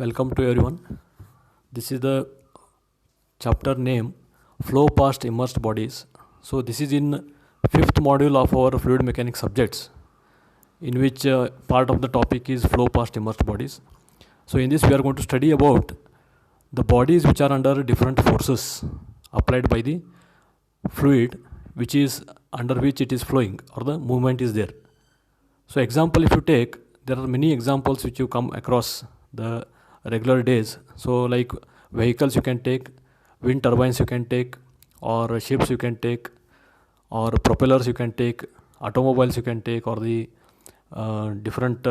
Welcome to everyone. This is the chapter name Flow Past Immersed Bodies. So this is in fifth module of our fluid mechanics subjects, in which part of the topic is flow past immersed bodies. So in this we are going to study about the bodies which are under different forces applied by the fluid, which is under which it is flowing or the movement is there. So example, if you take, there are many examples which you come across the regular days. So like vehicles you can take, wind turbines you can take, or ships you can take, or propellers you can take, automobiles you can take, or the different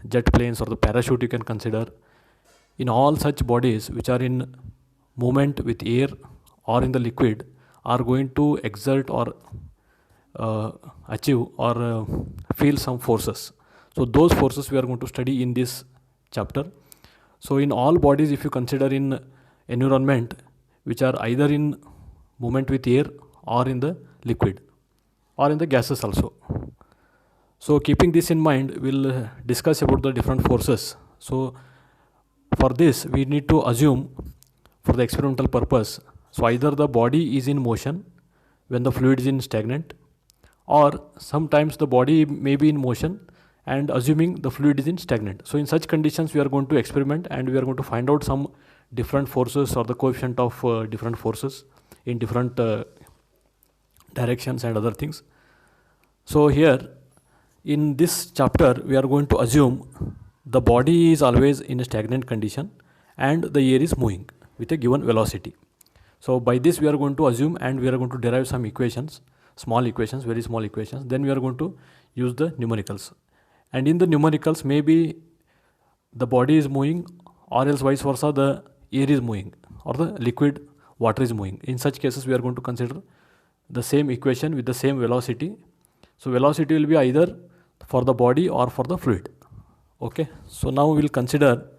jet planes or the parachute you can consider. In all such bodies which are in movement with air or in the liquid are going to exert or achieve or feel some forces. So those forces we are going to study in this chapter. So in all bodies, if you consider in environment which are either in movement with air or in the liquid or in the gases also. So keeping this in mind, we'll discuss about the different forces. So for this we need to assume, for the experimental purpose, so either the body is in motion when the fluid is in stagnant, or sometimes the body may be in motion and assuming the fluid is in stagnant. So in such conditions we are going to experiment and we are going to find out some different forces or the coefficient of different forces in different directions and other things. So here in this chapter we are going to assume the body is always in a stagnant condition and the air is moving with a given velocity. So by this we are going to assume and we are going to derive some equations, small equations, very small equations. Then we are going to use the numericals. And in the numericals, maybe the body is moving, or else vice versa, the air is moving, or the liquid water is moving. In such cases, we are going to consider the same equation with the same velocity. So velocity will be either for the body or for the fluid. Okay. So now we will consider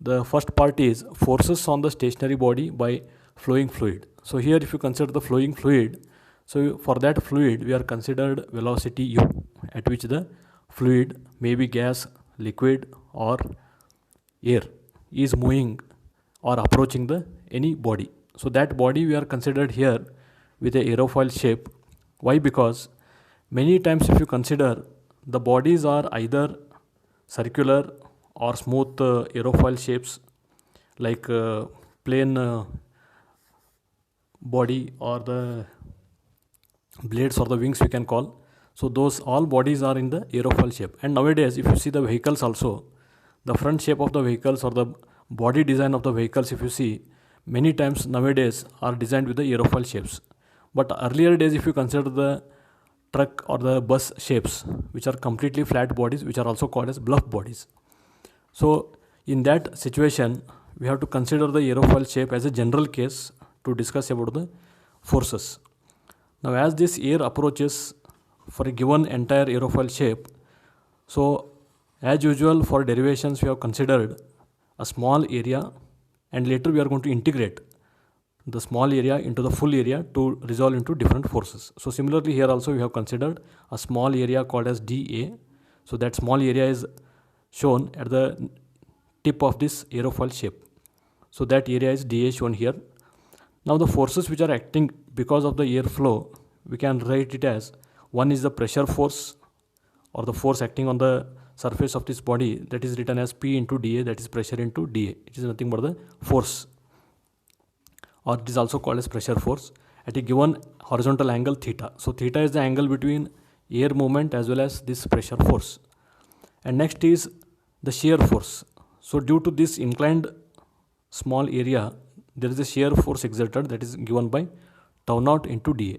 the first part is forces on the stationary body by flowing fluid. So here if you consider the flowing fluid, so for that fluid we are considered velocity u, at which the fluid, maybe gas, liquid or air, is moving or approaching the any body. So that body we are considered here with a aerofoil shape. Why? Because many times if you consider, the bodies are either circular or smooth aerofoil shapes, like plain body or the blades or the wings we can call. So those all bodies are in the aerofoil shape. And nowadays if you see the vehicles also, the front shape of the vehicles or the body design of the vehicles, if you see, many times nowadays are designed with the aerofoil shapes. But earlier days if you consider the truck or the bus shapes, which are completely flat bodies, which are also called as bluff bodies. So in that situation we have to consider the aerofoil shape as a general case to discuss about the forces. Now as this air approaches for a given entire aerofoil shape, so as usual for derivations we have considered a small area, and later we are going to integrate the small area into the full area to resolve into different forces. So similarly here also we have considered a small area called as dA. So that small area is shown at the tip of this aerofoil shape. So that area is dA shown here. Now the forces which are acting because of the air flow, we can write it as, one is the pressure force or the force acting on the surface of this body, that is written as P into dA, that is pressure into dA. It is nothing but the force, or it is also called as pressure force at a given horizontal angle theta. So theta is the angle between air movement as well as this pressure force. And next is the shear force. So due to this inclined small area, there is a shear force exerted, that is given by tau naught into dA.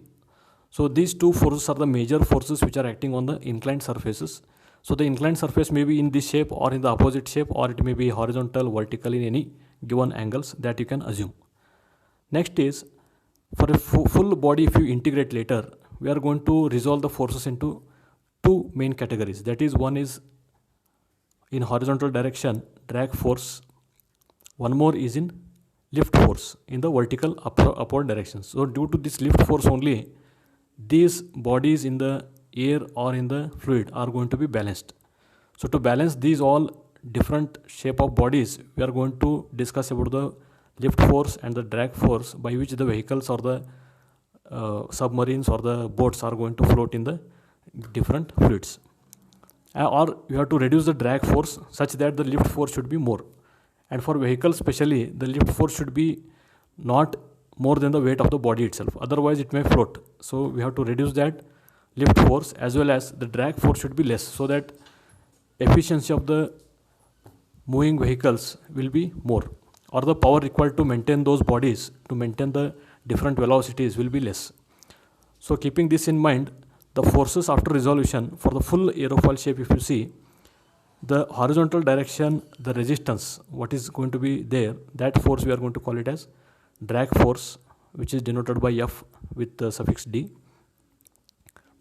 So these two forces are the major forces which are acting on the inclined surfaces. So the inclined surface may be in this shape or in the opposite shape, or it may be horizontal, vertical, in any given angles that you can assume. Next is, for a full body, if you integrate later, we are going to resolve the forces into two main categories. That is, one is in horizontal direction, drag force. One more is in lift force in the vertical upward direction. So due to this lift force only, these bodies in the air or in the fluid are going to be balanced. So to balance these all different shape of bodies, we are going to discuss about the lift force and the drag force by which the vehicles or the submarines or the boats are going to float in the different fluids. Or you have to reduce the drag force such that the lift force should be more. And for vehicles especially, the lift force should be not more than the weight of the body itself, otherwise it may float. So we have to reduce that lift force, as well as the drag force should be less, so that efficiency of the moving vehicles will be more, or the power required to maintain those bodies, to maintain the different velocities, will be less. So keeping this in mind, the forces after resolution for the full aerofoil shape, if you see, the horizontal direction, the resistance, what is going to be there, that force we are going to call it as drag force, which is denoted by F with the suffix D.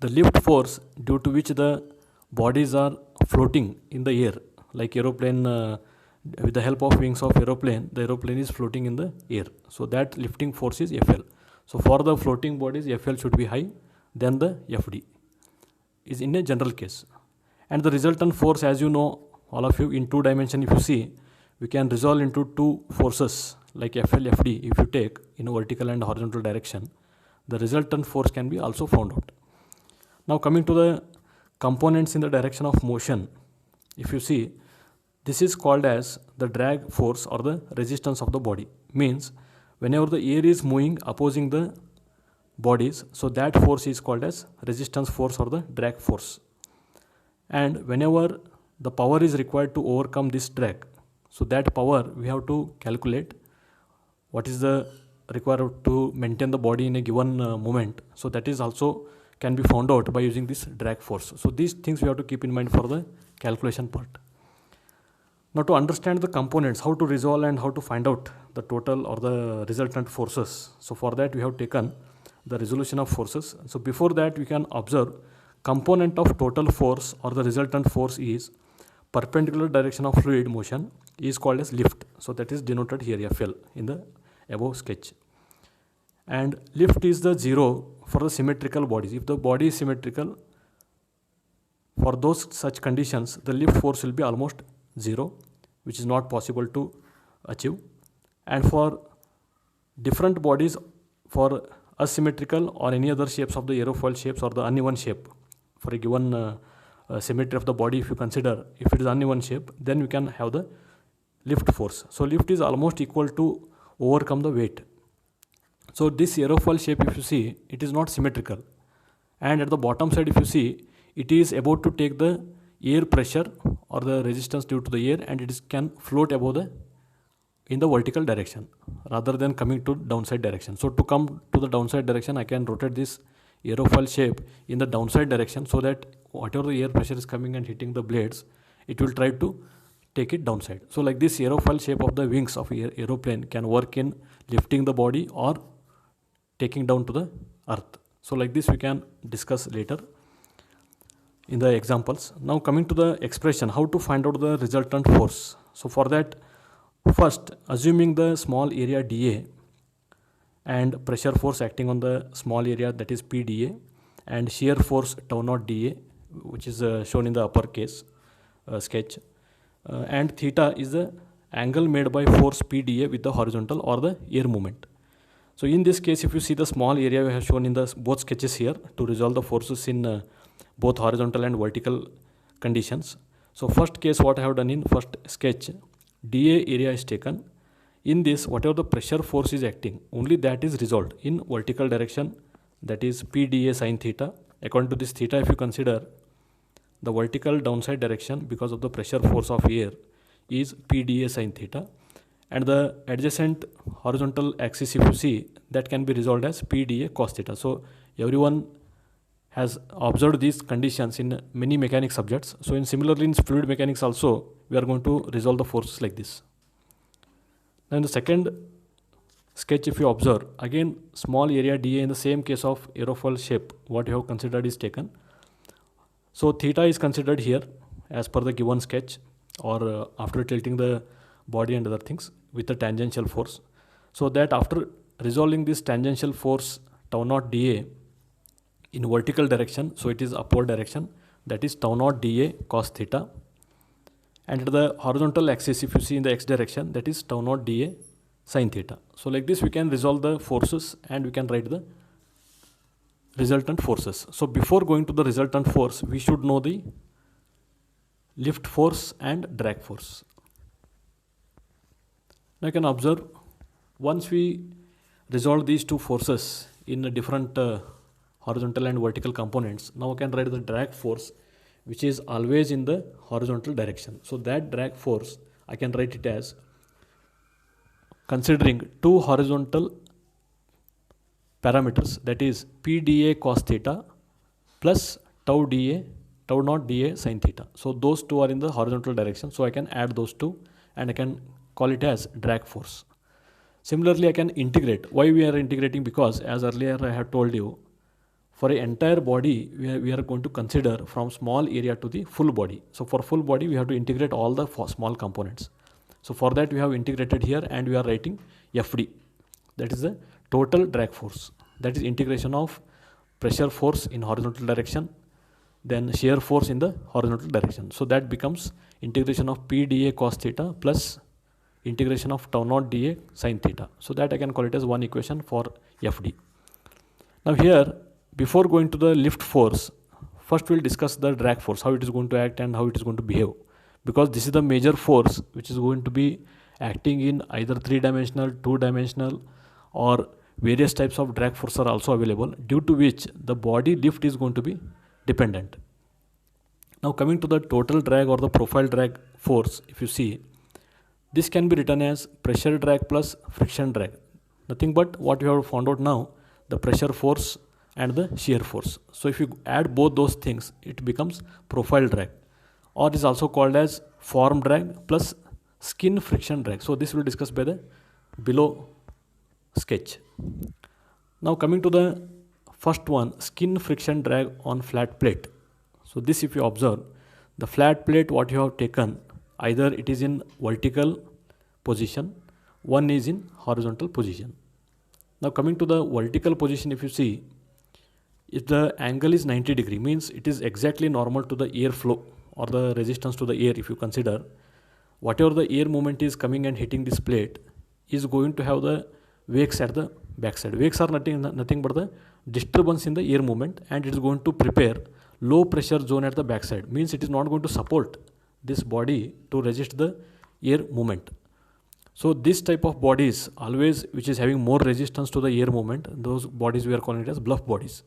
The lift force, due to which the bodies are floating in the air, like aeroplane, with the help of wings of aeroplane, the aeroplane is floating in the air. So that lifting force is FL. So for the floating bodies, FL should be high, then the FD is in a general case. And the resultant force, as you know, all of you, in 2 dimension, if you see, we can resolve into 2 forces like FL, FD. If you take in a vertical and horizontal direction, the resultant force can be also found out. Now coming to the components in the direction of motion, if you see, this is called as the drag force or the resistance of the body. Means whenever the air is moving opposing the bodies, so that force is called as resistance force or the drag force. And whenever the power is required to overcome this drag, so that power we have to calculate what is the required to maintain the body in a given moment. So that is also can be found out by using this drag force. So these things we have to keep in mind for the calculation part. Now to understand the components, how to resolve and how to find out the total or the resultant forces. So for that we have taken the resolution of forces. So before that we can observe component of total force or the resultant force is perpendicular direction of fluid motion is called as lift. So that is denoted here FL in the above sketch. And lift is the 0 for the symmetrical bodies. If the body is symmetrical, for those such conditions, the lift force will be almost 0, which is not possible to achieve. And for different bodies, for asymmetrical or any other shapes of the aerofoil shapes or the uneven shape, for a given symmetry of the body, if you consider, if it is uneven shape, then we can have the lift force. So lift is almost equal to overcome the weight. So this aerofoil shape, if you see, it is not symmetrical, and at the bottom side, if you see, it is about to take the air pressure or the resistance due to the air, and it can float above the in the vertical direction rather than coming to downside direction. So to come to the downside direction, I can rotate this aerofoil shape in the downside direction, so that whatever the air pressure is coming and hitting the blades, it will try to take it downside. So like this aerofoil shape of the wings of aeroplane can work in lifting the body or taking down to the earth. So like this we can discuss later in the examples. Now coming to the expression, how to find out the resultant force. So for that, first assuming the small area dA and pressure force acting on the small area, that is PdA, and shear force tau naught dA, which is shown in the uppercase sketch, and theta is the angle made by force PdA with the horizontal or the air movement. So in this case, if you see the small area we have shown in the both sketches here to resolve the forces in both horizontal and vertical conditions. So first case, what I have done in first sketch, dA area is taken. In this, whatever the pressure force is acting, only that is resolved in vertical direction, that is PdA sin theta. According to this theta, if you consider the vertical downside direction because of the pressure force of air is PdA sin theta, and the adjacent horizontal axis, if you see, that can be resolved as PdA cos theta. So everyone has observed these conditions in many mechanics subjects. So in similarly in fluid mechanics also, we are going to resolve the forces like this. Now in the second sketch, if you observe, again small area dA in the same case of aerofoil shape, what you have considered is taken. So theta is considered here as per the given sketch, or after tilting the body and other things with the tangential force. So that after resolving this tangential force tau naught dA in vertical direction, so it is upward direction, that is tau naught dA cos theta, and at the horizontal axis, if you see in the x direction, that is tau naught dA sin theta. So like this we can resolve the forces and we can write the resultant forces. So before going to the resultant force, we should know the lift force and drag force. Now you can observe, once we resolve these two forces in a different horizontal and vertical components, now I can write the drag force, which is always in the horizontal direction. So that drag force, I can write it as, considering two horizontal parameters, that is p dA cos theta plus tau naught dA sin theta. So those two are in the horizontal direction, so I can add those two and I can call it as drag force. Similarly, I can integrate. Why we are integrating? Because as earlier I have told you, for an entire body we are going to consider from small area to the full body. So for full body we have to integrate all the small components. So for that we have integrated here and we are writing FD, that is the total drag force, that is integration of pressure force in horizontal direction, then shear force in the horizontal direction. So that becomes integration of p dA cos theta plus integration of tau naught dA sin theta. So that I can call it as one equation for FD. Now here, before going to the lift force, first we'll discuss the drag force, how it is going to act and how it is going to behave, because this is the major force which is going to be acting in either 3-dimensional, 2-dimensional, or various types of drag force are also available, due to which the body lift is going to be dependent. Now coming to the total drag or the profile drag force, if you see, this can be written as pressure drag plus friction drag. Nothing but what we have found out now, the pressure force and the shear force. So if you add both those things, it becomes profile drag, or it is also called as form drag plus skin friction drag. So this will discuss by the below sketch. Now coming to the first one, skin friction drag on flat plate. So this, if you observe, the flat plate what you have taken, either it is in vertical position, one is in horizontal position. Now coming to the vertical position, if you see, if the angle is 90 degree, means it is exactly normal to the air flow or the resistance to the air. If you consider, whatever the air movement is coming and hitting this plate is going to have the wakes at the backside. Wakes are nothing but the disturbance in the air movement, and it is going to prepare low pressure zone at the backside, means it is not going to support this body to resist the air movement. So this type of bodies, always which is having more resistance to the air movement, those bodies we are calling it as bluff bodies.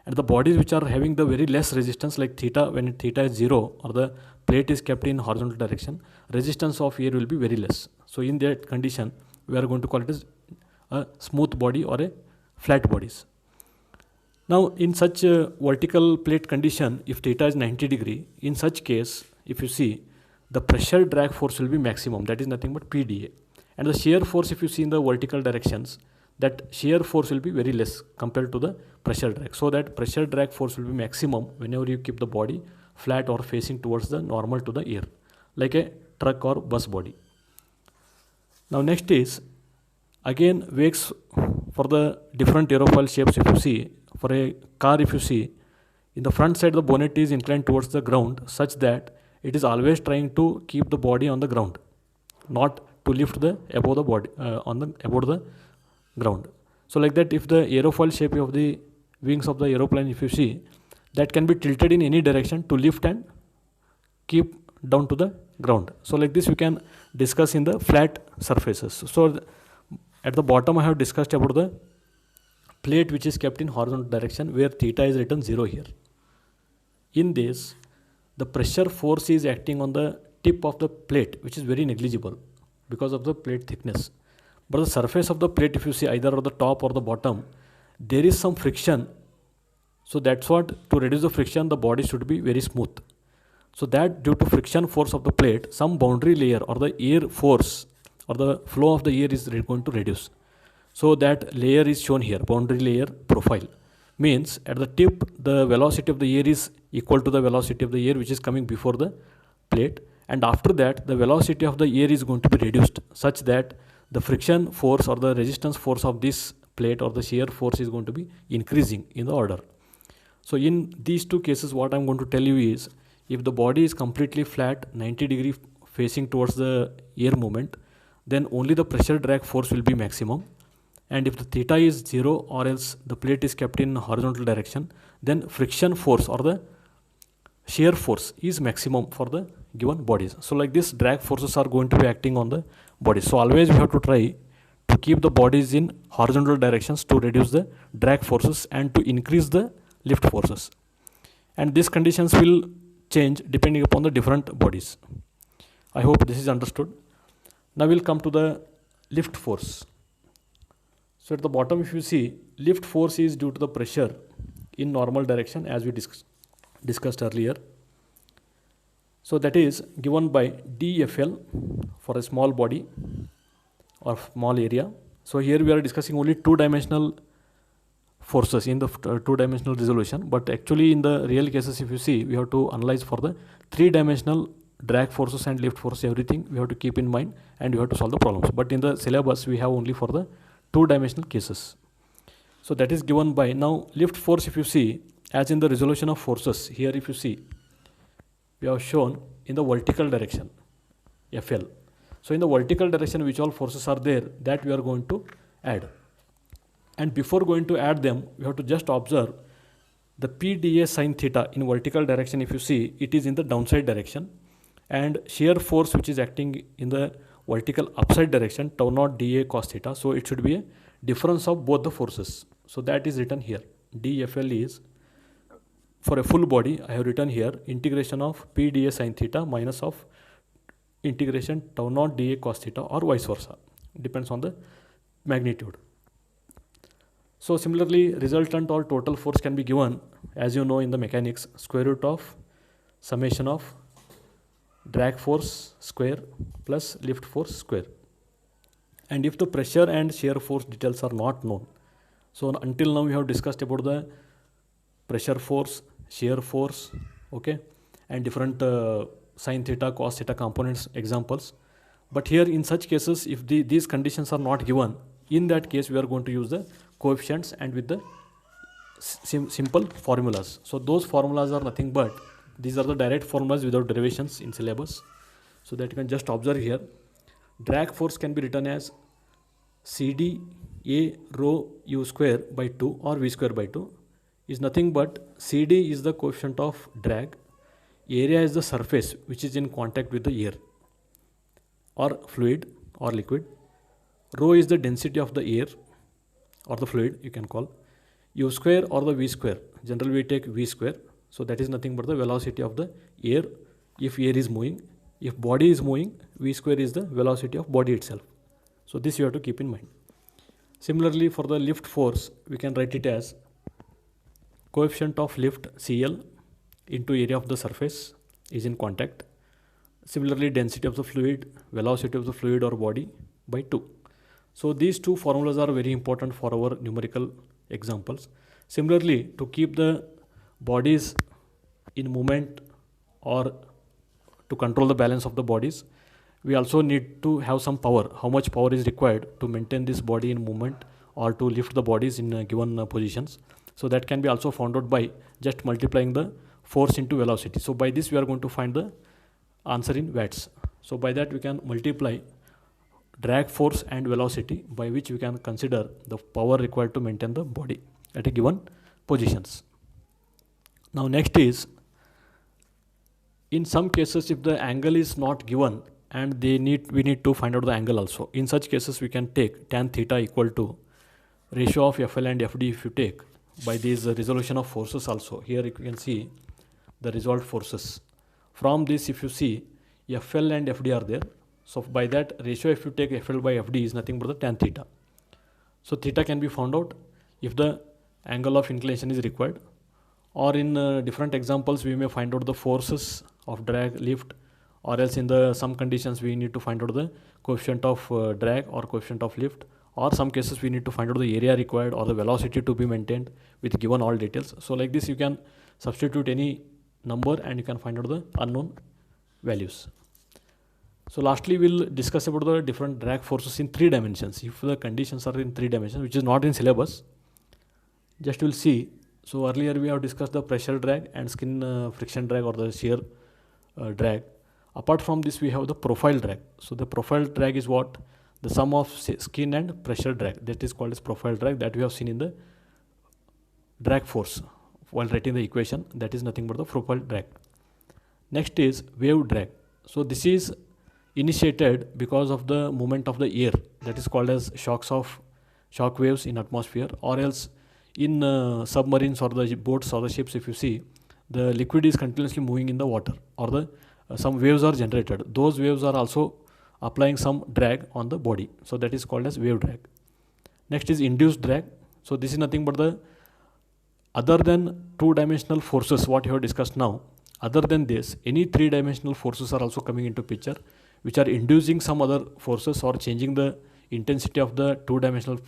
And the bodies which are having the very less resistance, like theta, when theta is 0 or the plate is kept in horizontal direction, resistance of air will be very less. So in that condition, we are going to call it as a smooth body or a flat bodies. Now in such a vertical plate condition, if theta is 90 degree, in such case, if you see, the pressure drag force will be maximum, that is nothing but P dA. And the shear force, if you see in the vertical directions, that shear force will be very less compared to the pressure drag. So that pressure drag force will be maximum whenever you keep the body flat or facing towards the normal to the air, like a truck or bus body. Now next is, again, wakes for the different aerofoil shapes. If you see, for a car, if you see, in the front side the bonnet is inclined towards the ground, such that it is always trying to keep the body on the ground, not to lift the above the body above the ground. So like that, if the aerofoil shape of the wings of the aeroplane, if you see, that can be tilted in any direction to lift and keep down to the ground. So like this we can discuss in the flat surfaces. So at the bottom I have discussed about the plate which is kept in horizontal direction, where theta is written 0 here. In this, the pressure force is acting on the tip of the plate, which is very negligible because of the plate thickness. But the surface of the plate, if you see, either on the top or the bottom, there is some friction. So that's what, to reduce the friction, the body should be very smooth. So that due to friction force of the plate, some boundary layer or the air force or the flow of the air is going to reduce. So that layer is shown here, boundary layer profile. Means at the tip, the velocity of the air is equal to the velocity of the air which is coming before the plate, and after that the velocity of the air is going to be reduced, such that the friction force or the resistance force of this plate or the shear force is going to be increasing in the order. So in these two cases, what I'm going to tell you is, if the body is completely flat, 90 degree facing towards the air movement, then only the pressure drag force will be maximum. And if the theta is 0 or else the plate is kept in horizontal direction, then friction force or the shear force is maximum for the given bodies. So like this, drag forces are going to be acting on the bodies. So always we have to try to keep the bodies in horizontal directions to reduce the drag forces and to increase the lift forces. And these conditions will change depending upon the different bodies. I hope this is understood. Now we'll come to the lift force. So at the bottom, if you see, lift force is due to the pressure in normal direction as we discussed earlier. So that is given by dFL for a small body or small area. So here we are discussing only two-dimensional forces in the two-dimensional resolution, but actually in the real cases, if you see, we have to analyze for the three-dimensional drag forces and lift forces. Everything we have to keep in mind and we have to solve the problems. But in the syllabus, we have only for the two-dimensional cases. So that is given by, now lift force, if you see, as in the resolution of forces, here if you see, we have shown in the vertical direction, FL. So in the vertical direction, which all forces are there, that we are going to add. And before going to add them, we have to just observe the PDA sin theta in vertical direction. If you see, it is in the downside direction, and shear force which is acting in the vertical upside direction, tau naught dA cos theta. So it should be a difference of both the forces. So that is written here. dFL is, for a full body, I have written here integration of PDA sin theta minus of integration tau naught dA cos theta, or vice versa. Depends on the magnitude. So similarly, resultant or total force can be given, as you know in the mechanics, square root of summation of drag force square plus lift force square. And if the pressure and shear force details are not known, so until now we have discussed about the pressure force, shear force, okay, and different sin theta, cos theta components examples. But here in such cases, if these conditions are not given, in that case we are going to use the coefficients and with the simple formulas. So those formulas are nothing but, these are the direct formulas without derivations in syllabus. So that you can just observe here. Drag force can be written as CD A rho U square by 2 or V square by 2 is nothing but CD is the coefficient of drag, area is the surface which is in contact with the air or fluid or liquid, rho is the density of the air or the fluid you can call, U square or the V square, generally we take V square, so that is nothing but the velocity of the air if air is moving. If body is moving, V square is the velocity of body itself. So this you have to keep in mind. Similarly, for the lift force, we can write it as coefficient of lift CL into area of the surface is in contact. Similarly, density of the fluid, velocity of the fluid or body by 2. So these two formulas are very important for our numerical examples. Similarly, to keep the bodies in movement or to control the balance of the bodies, we also need to have some power. How much power is required to maintain this body in movement or to lift the bodies in given positions. So that can be also found out by just multiplying the force into velocity. So by this we are going to find the answer in watts. So by that we can multiply drag force and velocity, by which we can consider the power required to maintain the body at a given positions. Now next is, in some cases if the angle is not given and we need to find out the angle also. In such cases we can take tan theta equal to ratio of FL and FD if you take by this resolution of forces also. Here you can see the resolved forces. From this if you see FL and FD are there. So by that ratio if you take FL by FD is nothing but the tan theta. So theta can be found out if the angle of inclination is required, or in different examples we may find out the forces of drag, lift, or else in the some conditions we need to find out the coefficient of drag or coefficient of lift, or some cases we need to find out the area required or the velocity to be maintained with given all details. So like this you can substitute any number and you can find out the unknown values. So lastly we'll discuss about the different drag forces in 3 dimensions. If the conditions are in 3 dimensions, which is not in syllabus, just we'll see. So earlier we have discussed the pressure drag and skin friction drag or the shear drag. Apart from this, we have the profile drag. So the profile drag is what? The sum of skin and pressure drag. That is called as profile drag, that we have seen in the drag force while writing the equation. That is nothing but the profile drag. Next is wave drag. So this is initiated because of the movement of the air, that is called as shock waves in atmosphere, or else in submarines or the boats or the ships. If you see, the liquid is continuously moving in the water, or the some waves are generated. Those waves are also applying some drag on the body, so that is called as wave drag. Next is induced drag. So this is nothing but the other than two-dimensional forces what you have discussed now. Other than this, any three-dimensional forces are also coming into picture, which are inducing some other forces or changing the intensity of the two-dimensional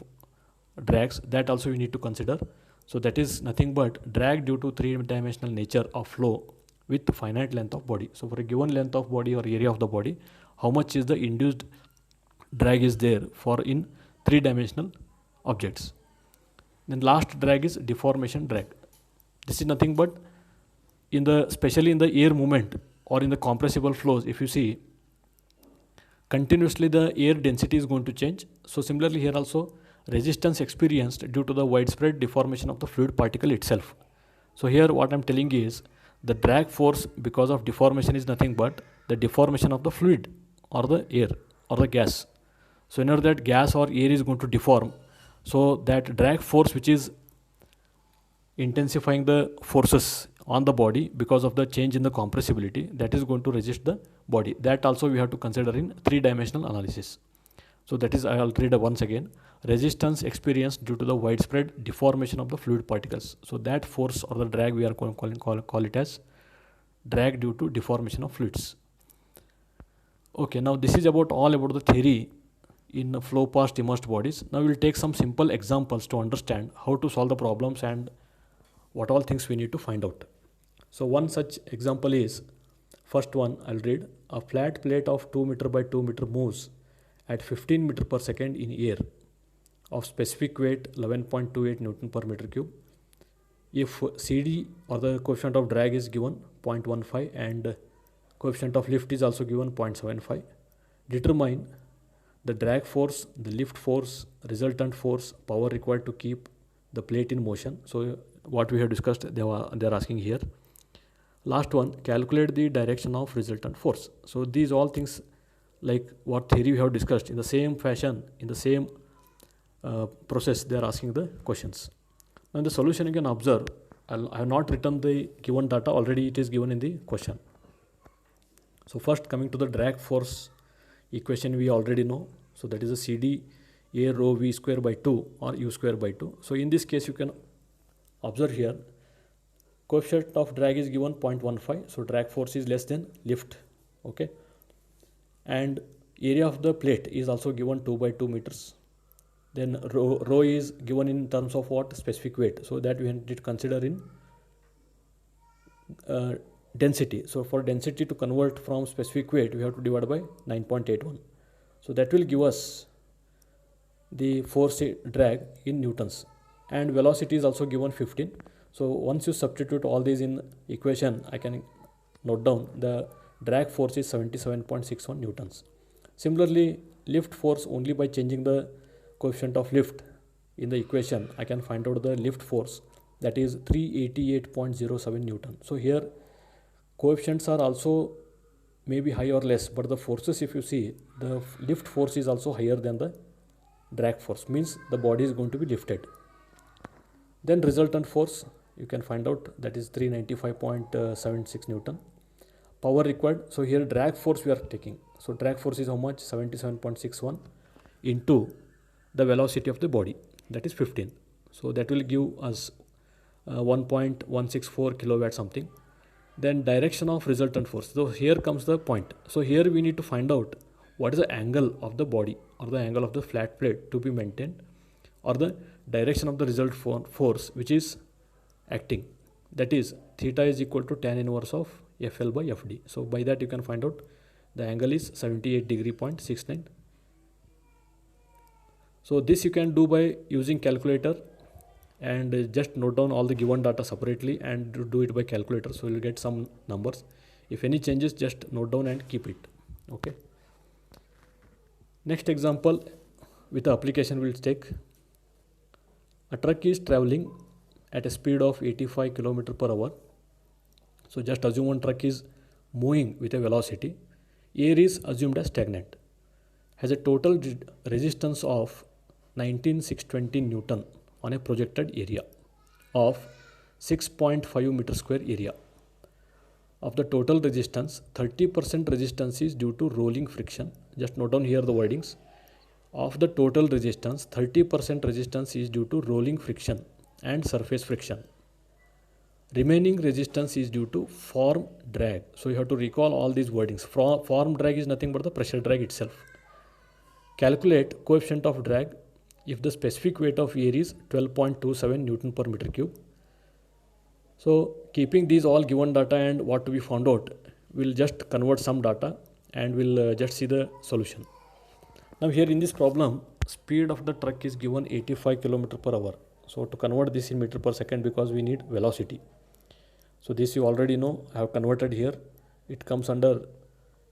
drags. That also you need to consider. So that is nothing but drag due to three-dimensional nature of flow with finite length of body. So for a given length of body or area of the body, how much is the induced drag is there for in three-dimensional objects. Then last drag is deformation drag. This is nothing but especially in the air movement or in the compressible flows, if you see, continuously the air density is going to change. So similarly here also, resistance experienced due to the widespread deformation of the fluid particle itself. So here what I am telling is, the drag force because of deformation is nothing but the deformation of the fluid or the air or the gas. So whenever that gas or air is going to deform, so that drag force which is intensifying the forces on the body because of the change in the compressibility, that is going to resist the body. That also we have to consider in three-dimensional analysis. So that is, I will read once again, resistance experienced due to the widespread deformation of the fluid particles. So that force or the drag we are call it as drag due to deformation of fluids. Okay, now this is all about the theory in flow past immersed bodies. Now we will take some simple examples to understand how to solve the problems and what all things we need to find out. So one such example is, first one I'll read. A flat plate of 2 meter by 2 meter moves at 15 meter per second in air of specific weight 11.28 Newton per meter cube. If CD or the coefficient of drag is given 0.15 and coefficient of lift is also given 0.75, determine the drag force, the lift force, resultant force, power required to keep the plate in motion. So what we have discussed, they are asking here. Last one, calculate the direction of resultant force. So these all things like what theory we have discussed, in the same fashion, in the same process, they are asking the questions. Now in the solution you can observe, I have not written the given data, already it is given in the question. So first, coming to the drag force equation, we already know. So that is a CD A rho V square by 2 or U square by 2. So in this case you can observe here, coefficient of drag is given 0.15, so drag force is less than lift, okay, and area of the plate is also given 2 by 2 meters. Then rho is given in terms of what? Specific weight, so that we need to consider in density. So for density to convert from specific weight, we have to divide by 9.81. So that will give us the force drag in newtons, and velocity is also given 15. So once you substitute all these in equation, I can note down the drag force is 77.61 newtons. Similarly, lift force, only by changing the coefficient of lift in the equation, I can find out the lift force, that is 388.07 newton. So here coefficients are also maybe high or less, but the forces, if you see, the lift force is also higher than the drag force, means the body is going to be lifted. Then resultant force you can find out, that is 395.76 newton. Power required, so here drag force we are taking, so drag force is how much? 77.61 into the velocity of the body, that is 15. So that will give us 1.164 kilowatt something. Then direction of resultant force, so here comes the point. So here we need to find out what is the angle of the body or the angle of the flat plate to be maintained, or the direction of the result force which is acting, that is theta is equal to tan inverse of FL by FD. So by that you can find out the angle is 78°.69. So this you can do by using calculator, and just note down all the given data separately and do it by calculator, so you will get some numbers. If any changes, just note down and keep it. Okay. Next example with the application we'll take. A truck is traveling at a speed of 85 km per hour. So just assume one truck is moving with a velocity. Air is assumed as stagnant. Has a total resistance of 19,620 Newton on a projected area of 6.5 meter square area. Of the total resistance, 30% resistance is due to rolling friction. Just note down here the wordings. Of the total resistance, 30% resistance is due to rolling friction and surface friction. Remaining resistance is due to form drag. So you have to recall all these wordings. Form drag is nothing but the pressure drag itself. Calculate coefficient of drag if the specific weight of air is 12.27 Newton per meter cube. So keeping these all given data and what we found out, we'll just convert some data and we'll just see the solution. Now here in this problem, speed of the truck is given 85 km per hour. So to convert this in meter per second, because we need velocity. So this you already know, I have converted here. It comes under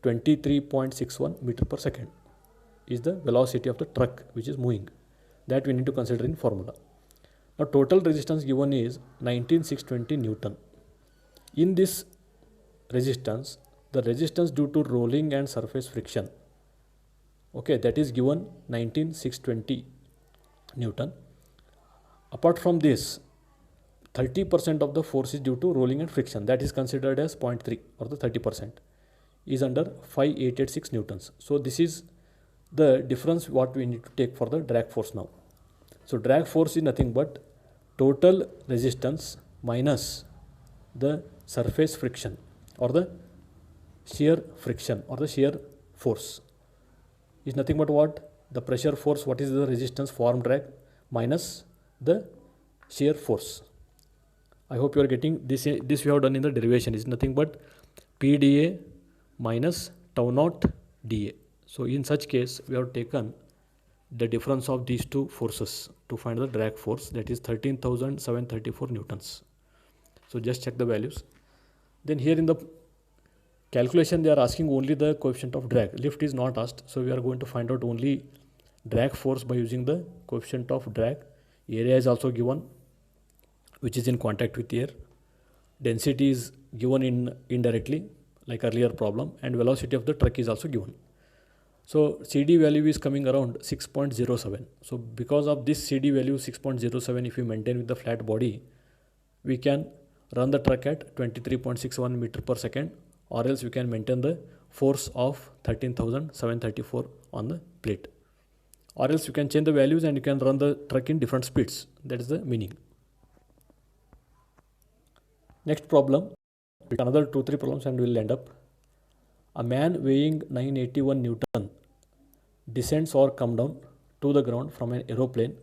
23.61 meter per second is the velocity of the truck which is moving. That we need to consider in formula. Now total resistance given is 19,620 Newton. In this resistance, the resistance due to rolling and surface friction, okay, that is given 19,620 Newton. Apart from this, 30% of the force is due to rolling and friction, that is considered as 0.3 or the 30% is under 5,886 Newtons. So this is the difference what we need to take for the drag force now. So drag force is nothing but total resistance minus the surface friction or the shear friction or the shear force is nothing but what? The pressure force, what is the resistance form drag minus the shear force. I hope you are getting this. This we have done in the derivation is nothing but PdA minus tau naught dA. So in such case, we have taken the difference of these two forces to find the drag force, that is 13,734 Newtons. So just check the values. Then here in the calculation, they are asking only the coefficient of drag. Lift is not asked. So we are going to find out only drag force by using the coefficient of drag. Area is also given, which is in contact with air. Density is given indirectly, like earlier problem, and velocity of the truck is also given. So CD value is coming around 6.07. So because of this CD value 6.07, if we maintain with the flat body, we can run the truck at 23.61 meter per second, or else we can maintain the force of 13,734 on the plate. Or else you can change the values and you can run the truck in different speeds. That is the meaning. Next problem, another 2-3 problems and we will end up. A man weighing 981 Newton descends or come down to the ground from an aeroplane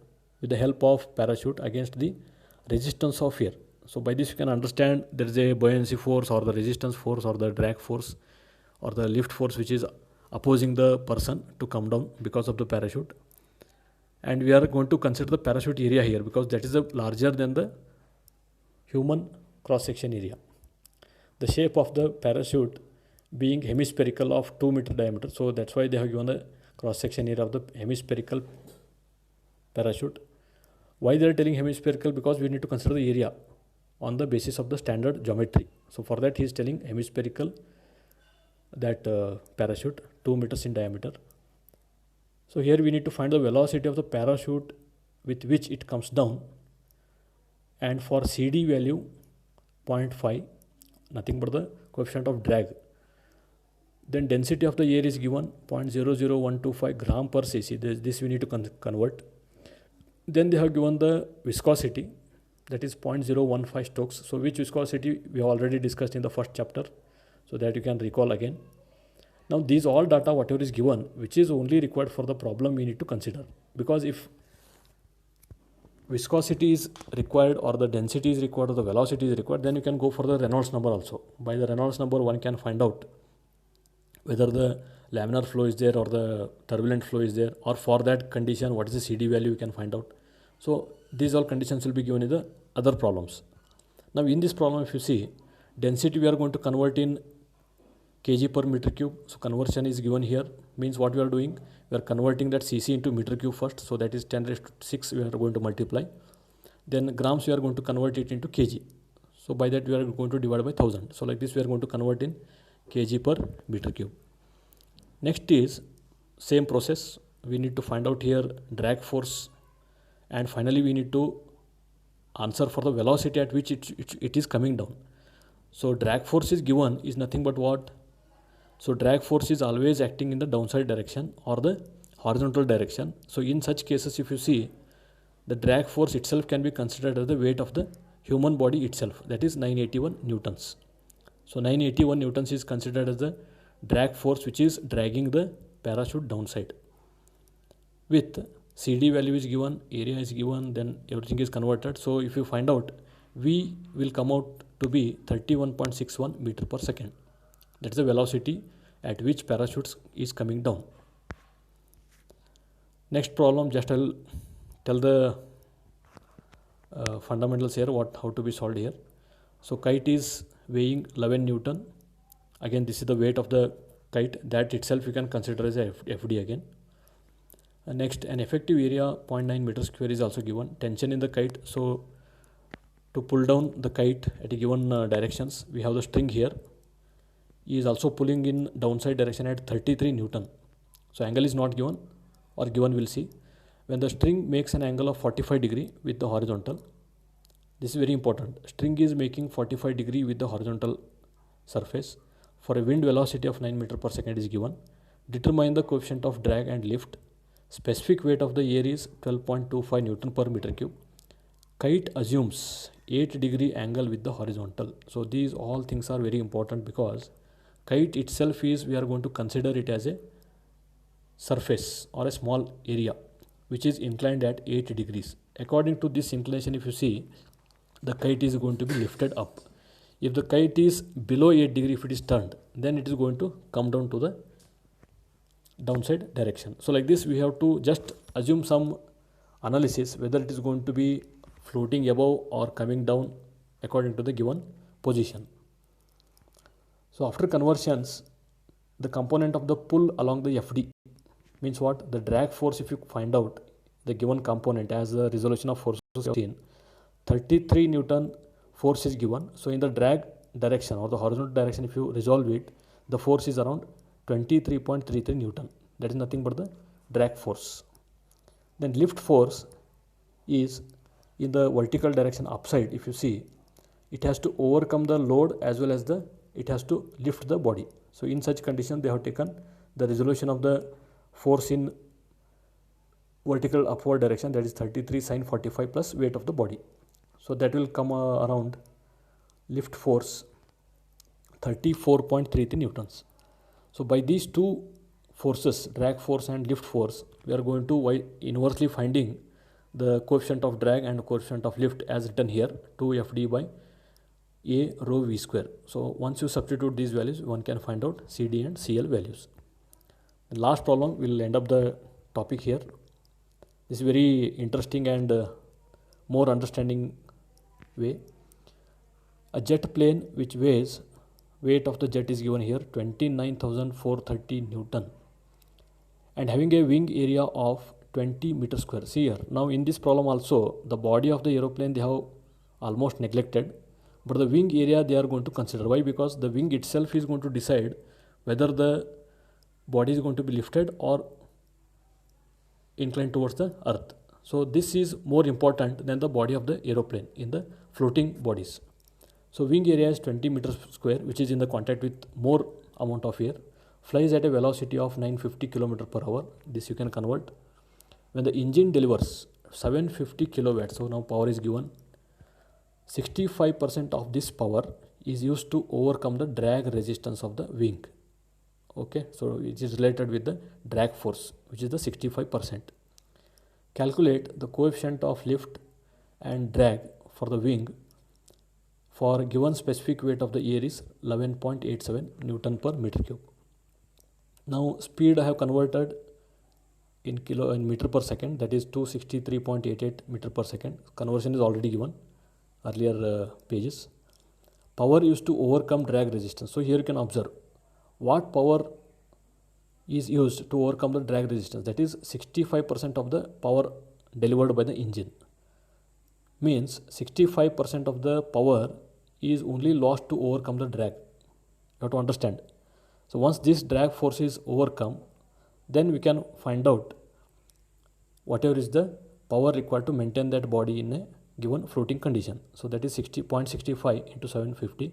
with the help of parachute against the resistance of air. So by this you can understand there is a buoyancy force or the resistance force or the drag force or the lift force which is opposing the person to come down because of the parachute. And we are going to consider the parachute area here because that is larger than the human cross-section area. The shape of the parachute being hemispherical of 2 meter diameter, so that's why they have given the cross-section area of the hemispherical parachute. Why they are telling hemispherical? Because we need to consider the area on the basis of the standard geometry. So for that he is telling hemispherical, that parachute 2 meters in diameter. So here we need to find the velocity of the parachute with which it comes down, and for CD value 0.5, nothing but the coefficient of drag. Then density of the air is given 0.00125 gram per cc. This we need to convert. Then they have given the viscosity, that is 0.015 Stokes. So which viscosity we have already discussed in the first chapter, so that you can recall again. Now these all data whatever is given, which is only required for the problem, we need to consider, because if viscosity is required or the density is required or the velocity is required, then you can go for the Reynolds number also. By the Reynolds number one can find out whether the laminar flow is there or the turbulent flow is there, or for that condition what is the CD value you can find out. So these all conditions will be given in the other problems. Now in this problem if you see, density we are going to convert in kg per meter cube. So conversion is given here, means what we are doing, we are converting that cc into meter cube first, so that is 10 raised to 6 we are going to multiply, then grams we are going to convert it into kg, so by that we are going to divide by 1000. So like this we are going to convert in kg per meter cube. Next is same process, we need to find out here drag force, and finally we need to answer for the velocity at which it is coming down. So drag force is given is nothing but what? So drag force is always acting in the downside direction or the horizontal direction. So in such cases, if you see, the drag force itself can be considered as the weight of the human body itself, that is 981 newtons. So 981 newtons is considered as the drag force which is dragging the parachute downside. With CD value is given, area is given, then everything is converted. So if you find out, V will come out to be 31.61 meter per second. That is the velocity at which parachutes is coming down. Next problem, just I'll tell the fundamentals here, how to be solved here. So kite is weighing 11 Newton. Again, this is the weight of the kite, that itself you can consider as a FD again. Next, an effective area 0.9 meter square is also given. Tension in the kite. So to pull down the kite at a given directions, we have the string here. He is also pulling in downside direction at 33 Newton. So angle is not given, or given, we'll see. When the string makes an angle of 45 degree with the horizontal, this is very important. String is making 45 degree with the horizontal surface. For a wind velocity of 9 meter per second is given. Determine the coefficient of drag and lift. Specific weight of the air is 12.25 Newton per meter cube. Kite assumes 8 degree angle with the horizontal. So these all things are very important, because kite itself is, we are going to consider it as a surface or a small area which is inclined at 8 degrees. According to this inclination, if you see, the kite is going to be lifted up. If the kite is below 8 degree, if it is turned, then it is going to come down to the downside direction. So like this, we have to just assume some analysis whether it is going to be floating above or coming down according to the given position. So after conversions, the component of the pull along the FD means what? The drag force, if you find out the given component as the resolution of forces 33 Newton force is given. So in the drag direction or the horizontal direction, if you resolve it, the force is around 23.33 Newton. That is nothing but the drag force. Then lift force is in the vertical direction upside. If you see, it has to overcome the load as well as it has to lift the body. So in such condition, they have taken the resolution of the force in vertical upward direction, that is 33 sine 45 plus weight of the body. So that will come around lift force 34.33 newtons. So by these two forces, drag force and lift force, we are going to inversely finding the coefficient of drag and coefficient of lift as written here, 2FD by A rho V square. So once you substitute these values, one can find out CD and CL values. The last problem, we will end up the topic here. This is very interesting and more understanding way. A jet plane which weighs, weight of the jet is given here 29,430 Newton, and having a wing area of 20 meter square. See here, now in this problem also, the body of the aeroplane they have almost neglected, but the wing area they are going to consider. Why? Because the wing itself is going to decide whether the body is going to be lifted or inclined towards the earth. So this is more important than the body of the aeroplane in the floating bodies. So wing area is 20 meters square, which is in the contact with more amount of air, flies at a velocity of 950 km per hour. This you can convert. When the engine delivers 750 kilowatts, so now power is given, 65% of this power is used to overcome the drag resistance of the wing. Okay, so it is related with the drag force, which is the 65%. Calculate the coefficient of lift and drag for the wing for given specific weight of the air is 11.87 Newton per meter cube. Now speed I have converted in meter per second, that is 263.88 meter per second. Conversion is already given earlier pages. Power used to overcome drag resistance. So here you can observe what power is used to overcome the drag resistance, that is 65% of the power delivered by the engine. Means 65% of the power is only lost to overcome the drag. You have to understand. So once this drag force is overcome, then we can find out whatever is the power required to maintain that body in a given floating condition. So that is 60.65 into 750,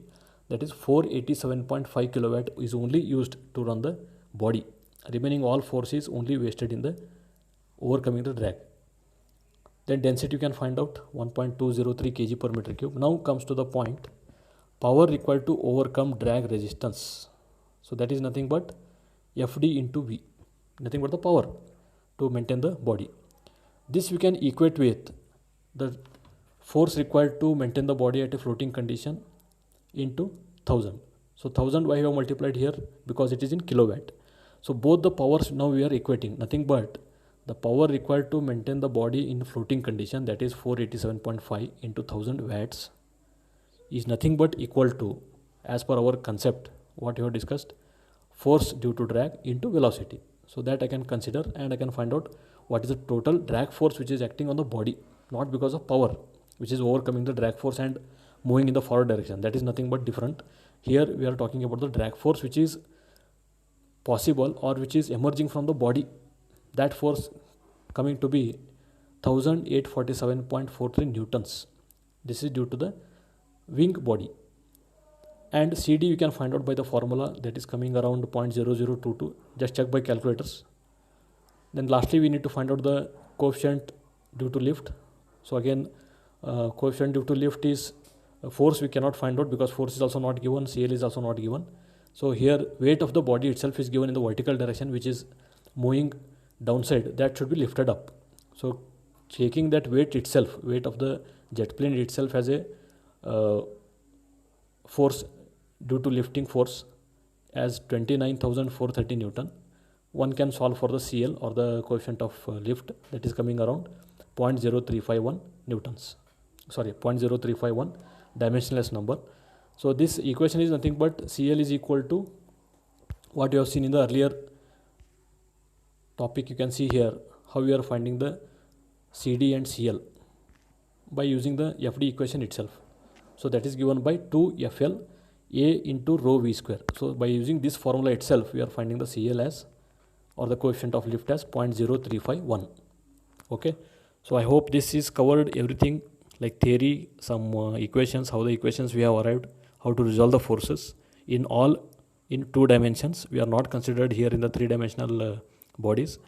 that is 487.5 kilowatt is only used to run the body. Remaining all force is only wasted in the overcoming the drag. Then density you can find out 1.203 kg per meter cube. Now comes to the point, power required to overcome drag resistance. So that is nothing but Fd into V, nothing but the power to maintain the body. This we can equate with the force required to maintain the body at a floating condition into 1000. So 1000 why I have multiplied here, because it is in kilowatt. So both the powers now we are equating, nothing but the power required to maintain the body in floating condition, that is 487.5 into 1000 watts, is nothing but equal to, as per our concept what you have discussed, force due to drag into velocity. So that I can consider, and I can find out what is the total drag force which is acting on the body, not because of power which is overcoming the drag force and moving in the forward direction. That is nothing but different. Here we are talking about the drag force which is possible or which is emerging from the body. That force coming to be 1847.43 newtons. This is due to the wing body. And CD you can find out by the formula, that is coming around 0.0022. Just check by calculators. Then lastly we need to find out the coefficient due to lift. So again coefficient due to lift is force we cannot find out because force is also not given, CL is also not given. So here weight of the body itself is given in the vertical direction, which is moving downside, that should be lifted up. So taking that weight itself, weight of the jet plane itself as a force due to lifting force as 29,430 Newton, one can solve for the CL or the coefficient of lift, that is coming around 0.0351 newtons. Sorry, 0.0351 dimensionless number. So this equation is nothing but CL is equal to what you have seen in the earlier topic. You can see here how we are finding the CD and CL by using the FD equation itself. So that is given by 2FL A into rho V square. So by using this formula itself, we are finding the CL as, or the coefficient of lift as 0.0351. Okay. So I hope this is covered everything, like theory, some equations, how the equations we have arrived, how to resolve the forces in two dimensions. We are not considered here in the three-dimensional bodies.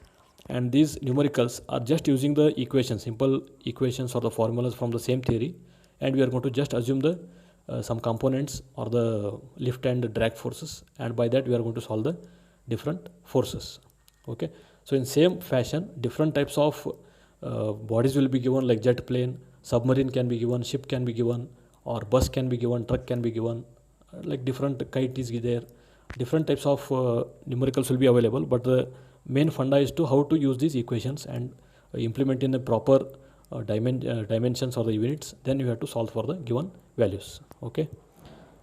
And these numericals are just using the equations, simple equations or the formulas from the same theory, and we are going to just assume the some components or the lift and drag forces, and by that we are going to solve the different forces. Okay, so in same fashion, different types of bodies will be given, like jet plane, submarine can be given, ship can be given, or bus can be given, truck can be given, like different kite is there. Different types of numericals will be available, but the main funda is to how to use these equations and implement in the proper dimensions or the units. Then you have to solve for the given values. Okay,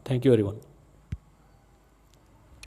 thank you everyone.